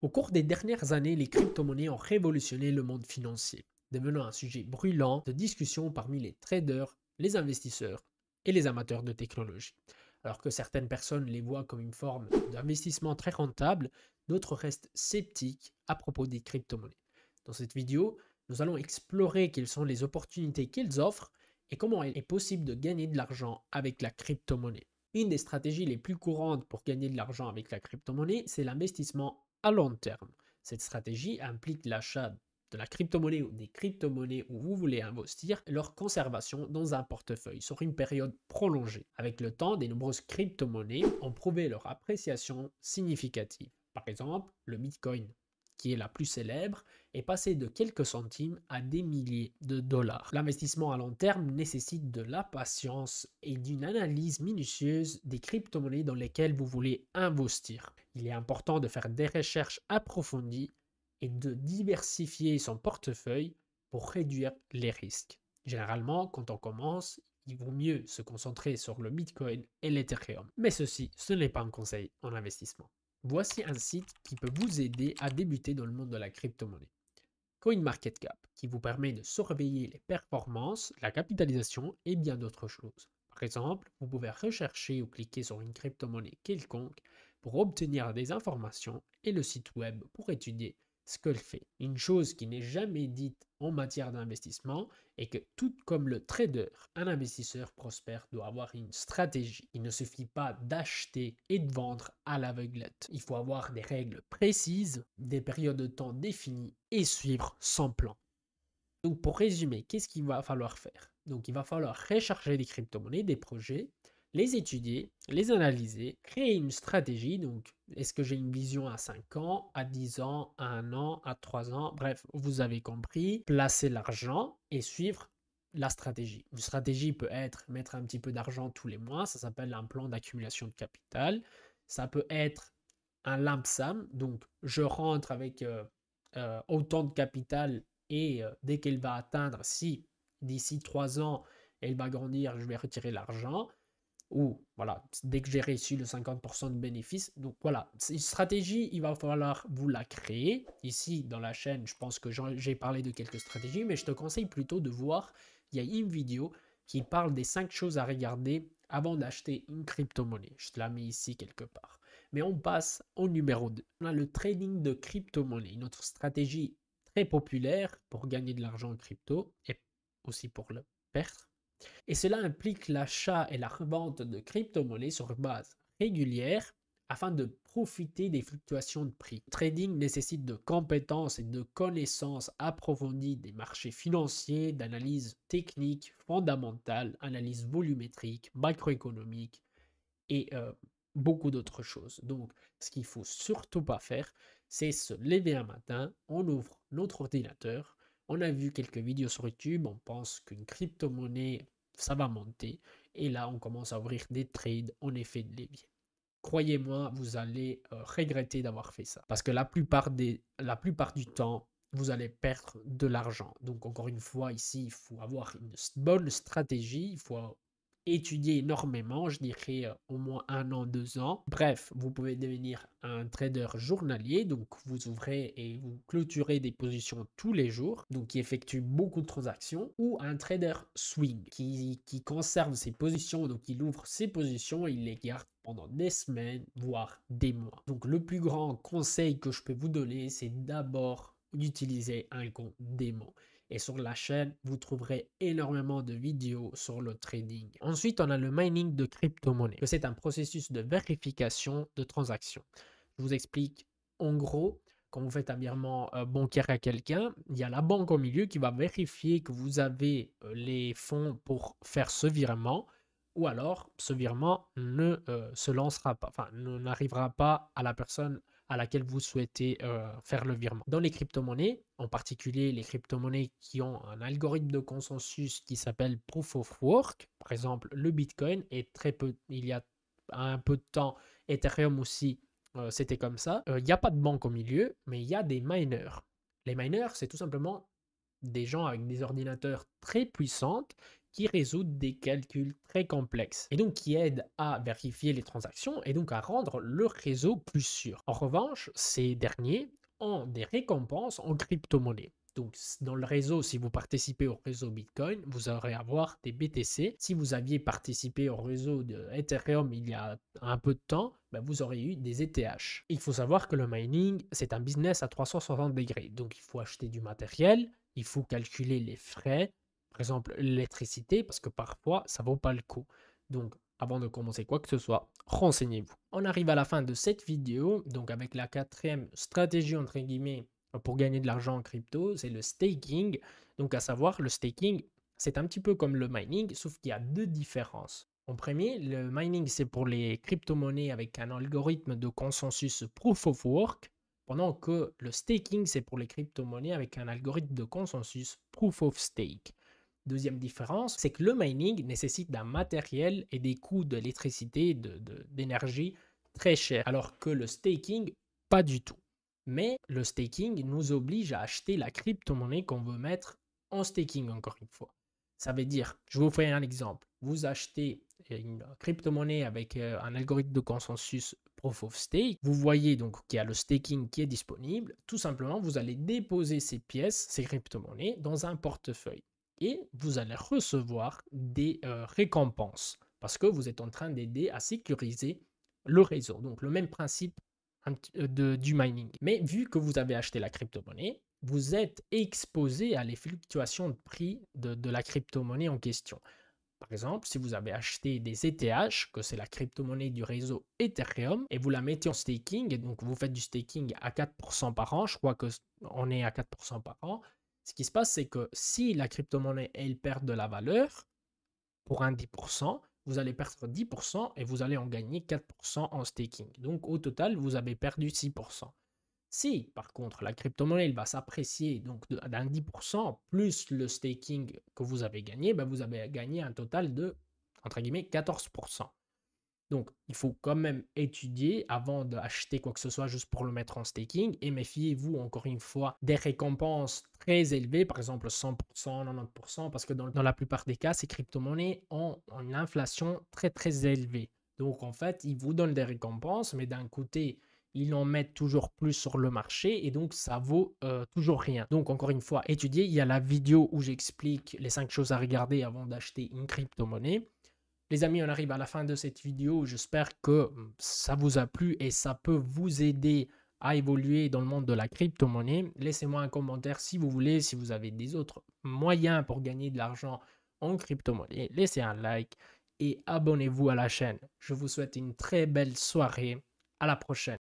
Au cours des dernières années, les crypto-monnaies ont révolutionné le monde financier, devenant un sujet brûlant de discussion parmi les traders, les investisseurs et les amateurs de technologie. Alors que certaines personnes les voient comme une forme d'investissement très rentable, d'autres restent sceptiques à propos des crypto-monnaies. Dans cette vidéo, nous allons explorer quelles sont les opportunités qu'elles offrent et comment il est possible de gagner de l'argent avec la crypto-monnaie. Une des stratégies les plus courantes pour gagner de l'argent avec la crypto-monnaie, c'est l'investissement à long terme. Cette stratégie implique l'achat de la crypto-monnaie ou des crypto-monnaies où vous voulez investir et leur conservation dans un portefeuille sur une période prolongée. Avec le temps, des nombreuses crypto-monnaies ont prouvé leur appréciation significative. Par exemple, le Bitcoin, qui est la plus célèbre, est passé de quelques centimes à des milliers de dollars. L'investissement à long terme nécessite de la patience et d'une analyse minutieuse des crypto-monnaies dans lesquelles vous voulez investir. Il est important de faire des recherches approfondies et de diversifier son portefeuille pour réduire les risques. Généralement, quand on commence, il vaut mieux se concentrer sur le Bitcoin et l'Ethereum. Mais ceci, ce n'est pas un conseil en investissement. Voici un site qui peut vous aider à débuter dans le monde de la crypto-monnaie. CoinMarketCap, qui vous permet de surveiller les performances, la capitalisation et bien d'autres choses. Par exemple, vous pouvez rechercher ou cliquer sur une crypto-monnaie quelconque pour obtenir des informations et le site web pour étudier ce qu'elle fait. Une chose qui n'est jamais dite en matière d'investissement est que tout comme le trader, un investisseur prospère doit avoir une stratégie. Il ne suffit pas d'acheter et de vendre à l'aveuglette. Il faut avoir des règles précises, des périodes de temps définies et suivre son plan. Donc pour résumer, qu'est-ce qu'il va falloir faire? Donc il va falloir rechercher des crypto-monnaies, des projets, les étudier, les analyser, créer une stratégie. Donc est-ce que j'ai une vision à 5 ans, à 10 ans, à 1 an, à 3 ans? Bref, vous avez compris. Placer l'argent et suivre la stratégie. Une stratégie peut être mettre un petit peu d'argent tous les mois, ça s'appelle un plan d'accumulation de capital. Ça peut être un lump sum, donc je rentre avec autant de capital et dès qu'elle va atteindre, si d'ici 3 ans, elle va grandir, je vais retirer l'argent. Ou voilà, dès que j'ai réussi le 50% de bénéfices. Donc voilà, c'est une stratégie, il va falloir vous la créer. Ici, dans la chaîne, je pense que j'ai parlé de quelques stratégies, mais je te conseille plutôt de voir, il y a une vidéo qui parle des 5 choses à regarder avant d'acheter une crypto-monnaie. Je te la mets ici quelque part. Mais on passe au numéro 2. On a le trading de crypto-monnaie, notre stratégie très populaire pour gagner de l'argent en crypto et aussi pour le perdre. Et cela implique l'achat et la revente de crypto-monnaies sur base régulière afin de profiter des fluctuations de prix. Le trading nécessite de compétences et de connaissances approfondies des marchés financiers, d'analyse technique, fondamentale, analyse volumétrique, macroéconomique et beaucoup d'autres choses. Donc, ce qu'il ne faut surtout pas faire, c'est se lever un matin, on ouvre notre ordinateur, on a vu quelques vidéos sur YouTube, on pense qu'une crypto-monnaie, ça va monter, et là, on commence à ouvrir des trades en effet de levier. Croyez-moi, vous allez regretter d'avoir fait ça. Parce que la plupart du temps, vous allez perdre de l'argent. Donc, encore une fois, ici, il faut avoir une bonne stratégie. Il faut étudier énormément, je dirais au moins 1 an, 2 ans. Bref, vous pouvez devenir un trader journalier, donc vous ouvrez et vous clôturez des positions tous les jours, donc qui effectue beaucoup de transactions, ou un trader swing qui conserve ses positions, donc il ouvre ses positions et il les garde pendant des semaines, voire des mois. Donc le plus grand conseil que je peux vous donner, c'est d'abord d'utiliser un compte démo. Et sur la chaîne, vous trouverez énormément de vidéos sur le trading. Ensuite, on a le mining de crypto-monnaie. C'est un processus de vérification de transactions. Je vous explique en gros, quand vous faites un virement bancaire à quelqu'un, il y a la banque au milieu qui va vérifier que vous avez les fonds pour faire ce virement, ou alors ce virement ne se lancera pas, enfin, n'arrivera pas à la personne à laquelle vous souhaitez faire le virement. Dans les crypto-monnaies, en particulier les crypto-monnaies qui ont un algorithme de consensus qui s'appelle Proof of Work, par exemple le Bitcoin, et il y a un peu de temps, Ethereum aussi, c'était comme ça. Il n'y a pas de banque au milieu, mais il y a des miners. Les miners, c'est tout simplement des gens avec des ordinateurs très puissants qui résout des calculs très complexes et donc qui aide à vérifier les transactions et donc à rendre le réseau plus sûr. En revanche, ces derniers ont des récompenses en crypto-monnaie. Donc, dans le réseau, si vous participez au réseau Bitcoin, vous aurez à avoir des BTC. Si vous aviez participé au réseau de Ethereum il y a un peu de temps, ben, vous aurez eu des ETH. Il faut savoir que le mining, c'est un business à 360 degrés. Donc, il faut acheter du matériel, il faut calculer les frais, par exemple l'électricité, parce que parfois, ça ne vaut pas le coup. Donc, avant de commencer quoi que ce soit, renseignez-vous. On arrive à la fin de cette vidéo, donc avec la quatrième stratégie, entre guillemets, pour gagner de l'argent en crypto, c'est le staking. Donc, à savoir, le staking, c'est un petit peu comme le mining, sauf qu'il y a deux différences. En premier, le mining, c'est pour les crypto-monnaies avec un algorithme de consensus proof of work, pendant que le staking, c'est pour les crypto-monnaies avec un algorithme de consensus proof of stake. Deuxième différence, c'est que le mining nécessite d'un matériel et des coûts d'électricité, d'énergie très chers, alors que le staking, pas du tout. Mais le staking nous oblige à acheter la crypto-monnaie qu'on veut mettre en staking, encore une fois. Ça veut dire, je vous fais un exemple, vous achetez une crypto-monnaie avec un algorithme de consensus Proof of Stake, vous voyez donc qu'il y a le staking qui est disponible, tout simplement vous allez déposer ces pièces, ces crypto-monnaies dans un portefeuille et vous allez recevoir des récompenses parce que vous êtes en train d'aider à sécuriser le réseau. Donc le même principe du mining. Mais vu que vous avez acheté la crypto-monnaie, vous êtes exposé à les fluctuations de prix de la crypto-monnaie en question. Par exemple, si vous avez acheté des ETH, que c'est la crypto-monnaie du réseau Ethereum, et vous la mettez en staking, et donc vous faites du staking à 4% par an, je crois qu'on est à 4% par an, ce qui se passe, c'est que si la crypto-monnaie, elle perd de la valeur, pour un 10%, vous allez perdre 10% et vous allez en gagner 4% en staking. Donc au total, vous avez perdu 6%. Si par contre la crypto-monnaie va s'apprécier donc d'un 10% plus le staking que vous avez gagné, ben vous avez gagné un total de entre guillemets 14%. Donc, il faut quand même étudier avant d'acheter quoi que ce soit juste pour le mettre en staking et méfiez-vous encore une fois des récompenses très élevées, par exemple 100%, 90%, parce que dans la plupart des cas, ces crypto-monnaies ont une inflation très très élevée. Donc, en fait, ils vous donnent des récompenses, mais d'un côté, ils en mettent toujours plus sur le marché et donc ça vaut toujours rien. Donc, encore une fois, étudiez. Il y a la vidéo où j'explique les 5 choses à regarder avant d'acheter une crypto-monnaie. Les amis, on arrive à la fin de cette vidéo. J'espère que ça vous a plu et ça peut vous aider à évoluer dans le monde de la crypto-monnaie. Laissez-moi un commentaire si vous voulez, si vous avez des autres moyens pour gagner de l'argent en crypto-monnaie. Laissez un like et abonnez-vous à la chaîne. Je vous souhaite une très belle soirée. À la prochaine.